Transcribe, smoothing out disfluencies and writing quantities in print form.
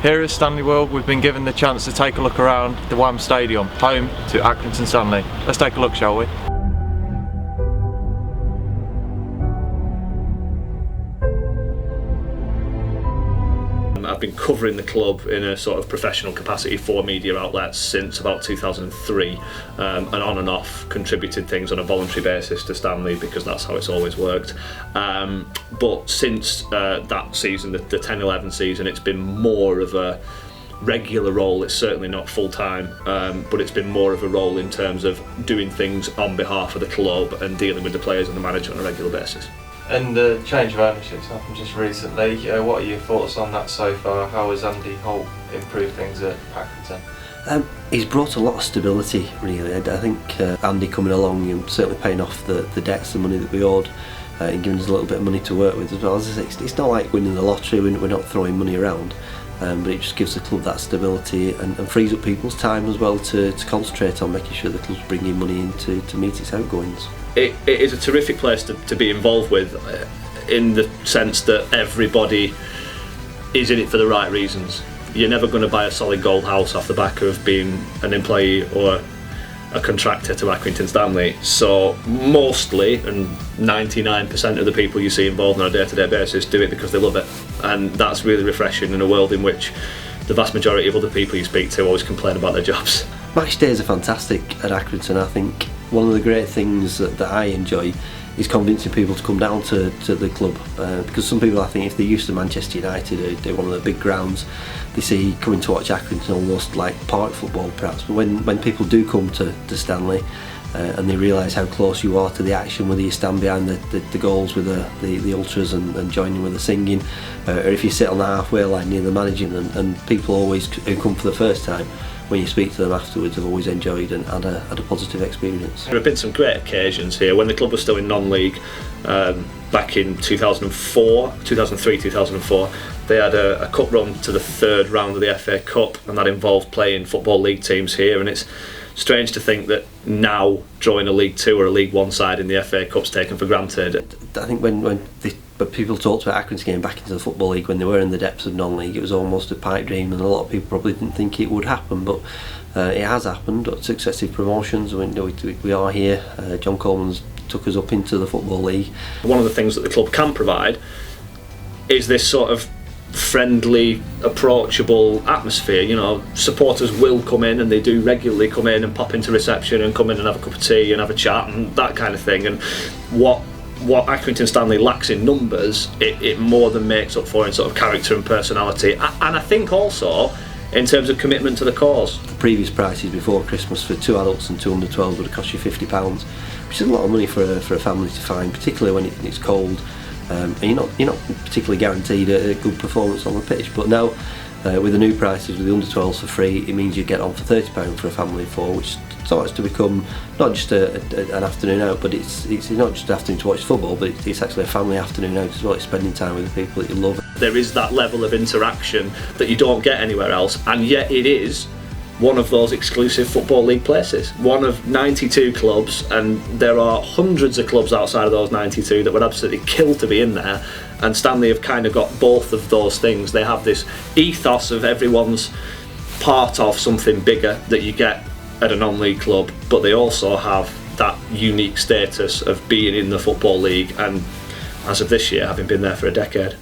Here at Stanley World, we've been given the chance to take a look around the Wham Stadium, home to Accrington Stanley. Let's take a look, shall we? I've been covering the club in a sort of professional capacity for media outlets since about 2003, and on and off contributed things on a voluntary basis to Stanley because that's how it's always worked. But since that season, the 10-11 season, it's been more of a regular role. It's certainly not full-time, but it's been more of a role in terms of doing things on behalf of the club and dealing with the players and the manager on a regular basis. And the change of ownership's happened just recently. What are your thoughts on that so far? How has Andy Holt improved things at Accrington? He's brought a lot of stability, really. I think Andy coming along and certainly paying off the debts, the money that we owed, and giving us a little bit of money to work with as well. As I say, it's not like winning the lottery, we're not throwing money around, but it just gives the club that stability and frees up people's time as well to concentrate on making sure the club's bringing money in to meet its outgoings. It is a terrific place to be involved with, in the sense that everybody is in it for the right reasons. You're never going to buy a solid gold house off the back of being an employee or a contractor to Accrington Stanley. So mostly, and 99% of the people you see involved on a day-to-day basis do it because they love it, and that's really refreshing in a world in which the vast majority of other people you speak to always complain about their jobs. Match days are fantastic at Accrington. I think one of the great things that I enjoy is convincing people to come down to the club, because some people, I think, if they're used to Manchester United, they're one of the big grounds, they see coming to watch Accrington almost like park football perhaps, but when people do come to Stanley and they realise how close you are to the action, whether you stand behind the goals with the ultras and join in with the singing, or if you sit on the halfway line near the manager, and people always who come for the first time, when you speak to them afterwards, have always enjoyed and had a positive experience. There have been some great occasions here. When the club was still in non-league, back in 2003-2004, they had a cup run to the third round of the FA Cup, and that involved playing Football League teams here, and it's strange to think that now drawing a League Two or a League One side in the FA Cup's taken for granted. I think when people talked about Accrington getting back into the Football League when they were in the depths of non-league, it was almost a pipe dream, and a lot of people probably didn't think it would happen, but it has happened. Successive promotions, we are here. John Coleman's took us up into the Football League. One of the things that the club can provide is this sort of friendly, approachable atmosphere. You know, supporters will come in, and they do regularly come in and pop into reception and come in and have a cup of tea and have a chat and that kind of thing. And what Accrington Stanley lacks in numbers, it more than makes up for in sort of character and personality, and I think also in terms of commitment to the cause. The previous prices before Christmas for 2 adults and 2 under 12 would have cost you £50, which is a lot of money for a family to find, particularly when it's cold, and you're not particularly guaranteed a good performance on the pitch. But now with the new prices, with the under 12s for free, it means you get on for £30 for a family of 4, which starts to become not just an afternoon out, but it's not just an afternoon to watch football, but it's actually a family afternoon out as well. It's spending time with the people that you love. There is that level of interaction that you don't get anywhere else, and yet it is one of those exclusive Football League places. One of 92 clubs, and there are hundreds of clubs outside of those 92 that would absolutely kill to be in there, and Stanley have kind of got both of those things. They have this ethos of everyone's part of something bigger that you get at a non-league club, but they also have that unique status of being in the Football League, and as of this year, having been there for a decade.